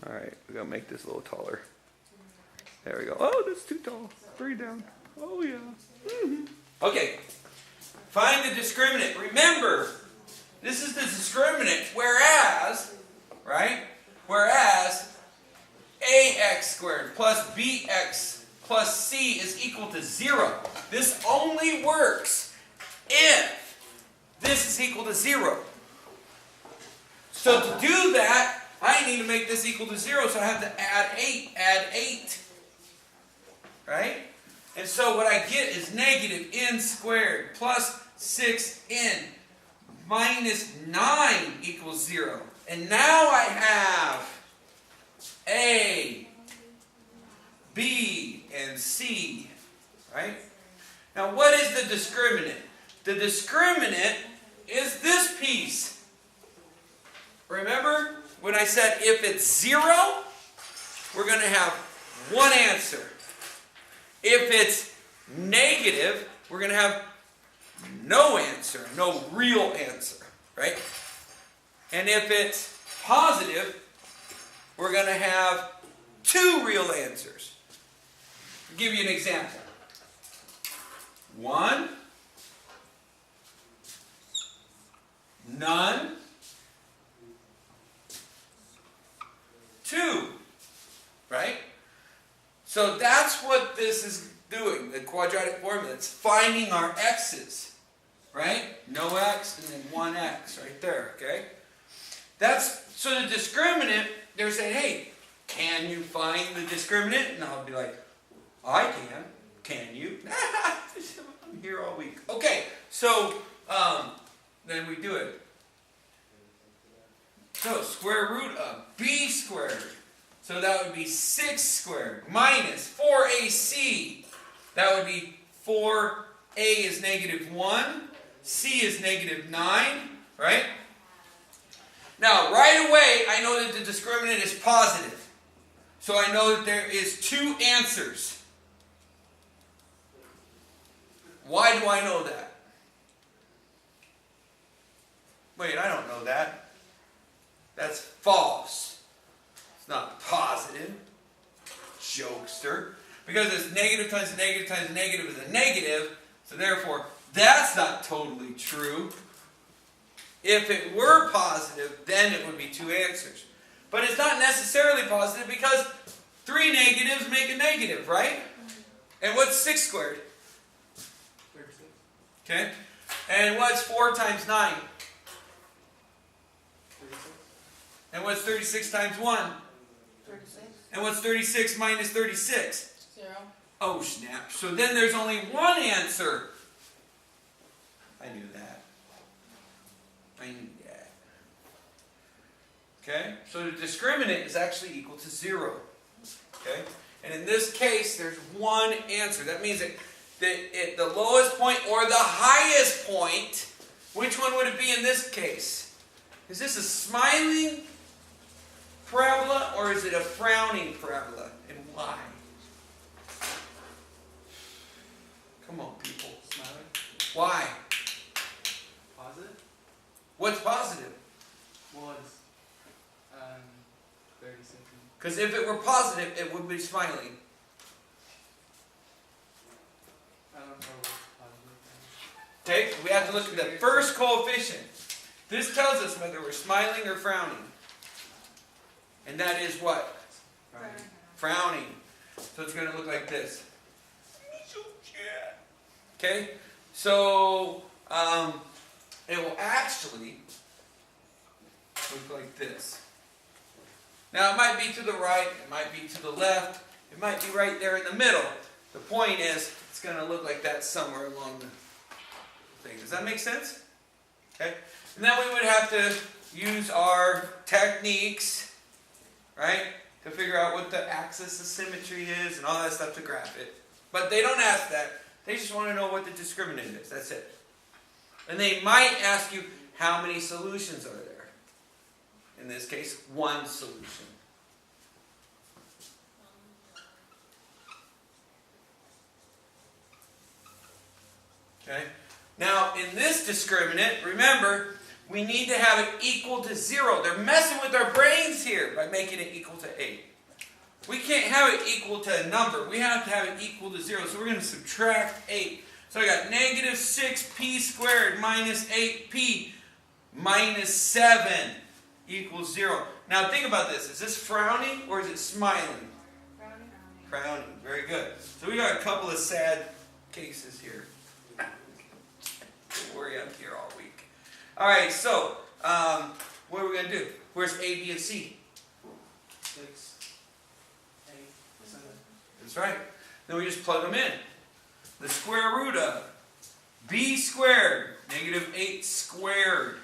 Alright, we gotta make this a little taller. There we go. Oh, that's too tall. Bring it down. Oh, yeah. Okay. Find the discriminant. Remember, this is the discriminant, whereas, right? Whereas ax squared plus bx plus c is equal to 0. This only works if this is equal to 0. So to do that, I need to make this equal to 0, so I have to add 8. Add 8. Right? And so what I get is negative n squared plus 6n minus 9 equals 0. And now I have A, B, and C. Right? Now what is the discriminant? The discriminant is this piece. Remember when I said if it's 0, we're going to have one answer. If it's negative, we're going to have no answer, no real answer, right? And if it's positive, we're going to have 2 real answers. I'll give you an example. 1, none, 2, right? So that's what this is doing, the quadratic formula. It's finding our x's, right? No x and then 1x right there, okay? So the discriminant, they're saying, hey, can you find the discriminant? And I'll be like, I can. Can you? I'm here all week. Okay, so then we do it. So square root of b squared. So that would be 6 squared minus 4ac. That would be 4a is negative 1. C is negative 9. Right? Now, right away, I know that the discriminant is positive. So I know that there is 2 answers. Why do I know that? Wait, I don't know that. That's false. It's not positive. Jokester. Because it's negative times negative times negative is a negative. So therefore, that's not totally true. If it were positive, then it would be 2 answers. But it's not necessarily positive because 3 negatives make a negative, right? And what's 6 squared? 36. Okay. And what's 4 times 9? 36. And what's 36 times 1? 36. And what's 36 minus 36? 0. Oh, snap. So then there's only one answer. I knew that. I knew that. Okay? So the discriminant is actually equal to 0. Okay? And in this case, there's one answer. That means that the lowest point or the highest point, which one would it be in this case? Is this a smiling parabola or is it a frowning parabola? And why? Come on, people. Smiling. Why? Positive. What's positive? Was 36. Because if it were positive, it would be smiling. I don't know what's positive. Okay? We have to look at the first coefficient. This tells us whether we're smiling or frowning. And that is what? Frowning. So it's going to look like this. Okay? So, it will actually look like this. Now, it might be to the right, it might be to the left, it might be right there in the middle. The point is, it's going to look like that somewhere along the thing. Does that make sense? Okay? And then we would have to use our techniques, right, to figure out what the axis of symmetry is and all that stuff to graph it. But they don't ask that. They just want to know what the discriminant is. That's it. And they might ask you, how many solutions are there? In this case, 1 solution. Okay? Now, in this discriminant, remember, we need to have it equal to 0. They're messing with our brains here by making it equal to 8. We can't have it equal to a number. We have to have it equal to 0. So we're going to subtract 8. So I got negative 6p squared minus 8p minus 7 equals 0. Now think about this. Is this frowning or is it smiling? Frowning. Frowning. Very good. So we got a couple of sad cases here. Don't worry, I'm here all week. All right, so what are we going to do? Where's A, B, and C? 6, 8, 7. That's right. Then we just plug them in. The square root of b squared, negative 8 squared,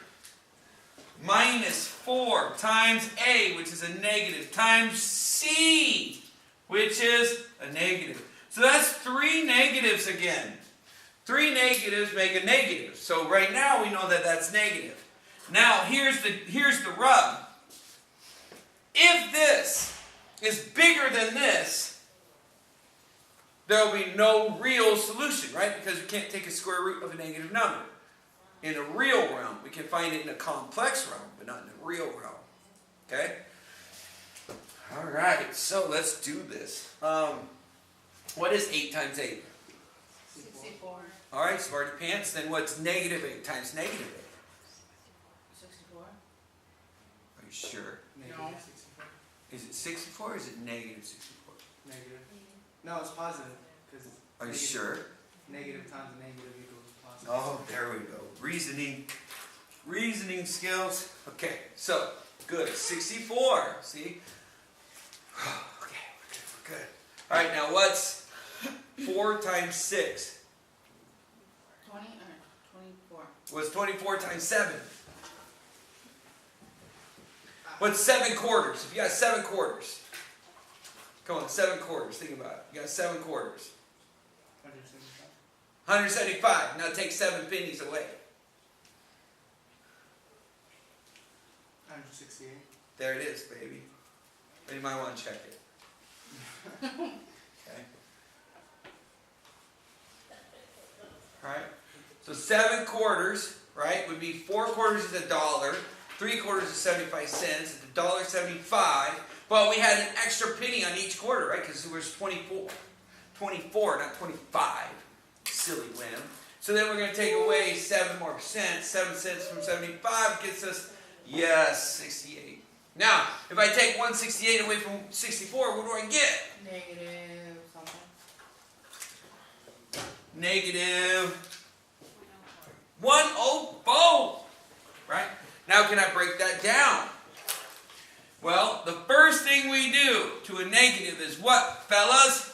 minus 4 times a, which is a negative, times c, which is a negative. So that's 3 negatives again. 3 negatives make a negative. So right now we know that that's negative. Now here's the rub. If this is bigger than this, there will be no real solution, right? Because we can't take a square root of a negative number. In a real realm, we can find it in a complex realm, but not in a real realm. Okay? All right, so let's do this. What is 8 times 8? 64. All right, smarty pants. Then what's negative 8 times negative 64. Are you sure? Negative 64. Is it 64 or is it negative 64? Negative. No, it's positive. Because Are you sure? negative times negative equals positive. Oh, there we go. Reasoning skills. Okay, so good. 64. See? Okay, we're good. All right, now what's 4 times 6? 20 or 24. What's 24 times 7? What's 7 quarters? If you got 7 quarters. Come on, 7 quarters. Think about it. You got 7 quarters. 175. 175. Now take 7 pennies away. 168. There it is, baby. But you might want to check it. Okay. Alright. So 7 quarters, right, would be 4 quarters is $1. 3 quarters is 75 cents. It's $1.75. But we had an extra penny on each quarter, right? Because it was 24. 24, not 25. Silly whim. So then we're going to take away 7 more cents. 7 cents from 75 gets us, yes, 68. Now, if I take 168 away from 64, what do I get? Negative something. Negative 104. Right? Now can I break that down? Well, the first thing we do to a negative is what, fellas?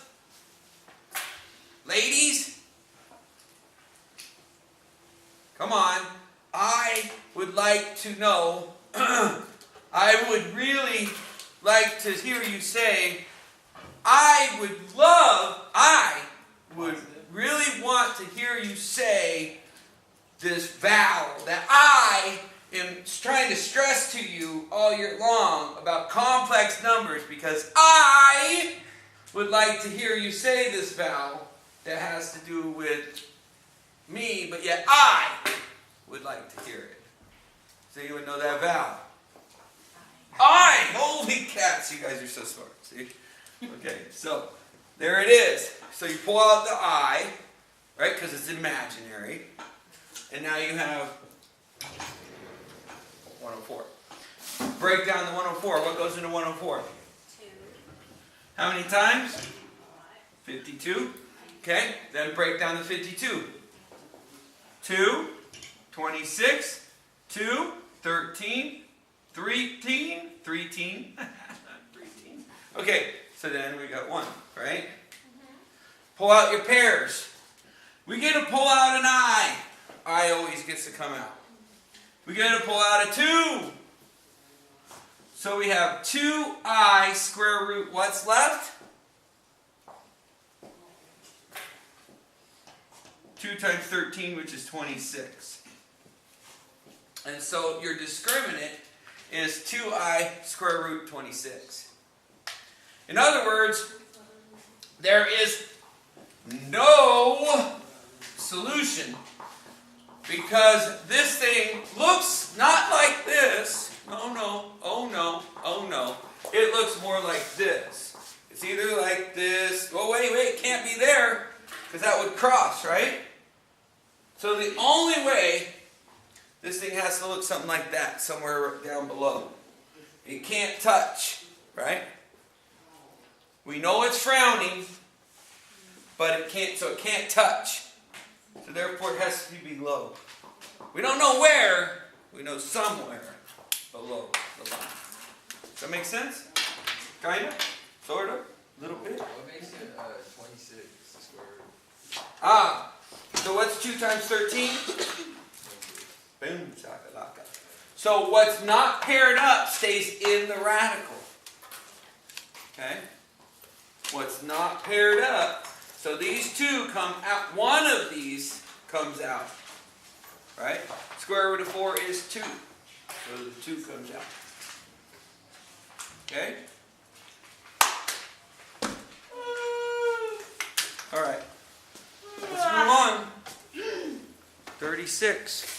Ladies? Come on. I would like to know, I would really like to hear you say, I would really want to hear you say this vowel that I am trying to stress to you all year long about complex numbers, because I would like to hear you say this vowel that has to do with me, but yet I would like to hear it. So you would know that vowel. I! Holy cats, you guys are so smart. See? Okay, so there it is. So you pull out the I, right, because it's imaginary. And now you have 104. Break down the 104. What goes into 104? 2. How many times? 52. Okay, then break down the 52. 2, 26, 2, 13, 13, 13. Okay, so then we got 1, right? Pull out your pairs. We get to pull out an I. I always gets to come out. We get to pull out a 2. So we have 2I square root. What's left? 2 times 13, which is 26. And so your discriminant is 2I square root 26. In other words, there is no solution Because this thing looks not like this. Oh no, oh no, oh no. It looks more like this. It's either like this. Oh wait, it can't be there. Because that would cross, right? So the only way, this thing has to look something like that, somewhere down below. It can't touch, right? We know it's frowning, but it can't touch. So therefore it has to be below. We don't know where, we know somewhere below the line. Does that make sense? Kinda? Sorta? A little bit? What makes it 26 square root? Ah, so what's 2 times 13? Boom, shakalaka. So what's not paired up stays in the radical. Okay? What's not paired up, so these two come out, one of these comes out. Right? Square root of 4 is 2. So the 2 comes out. Okay? Alright. Let's move on. 36.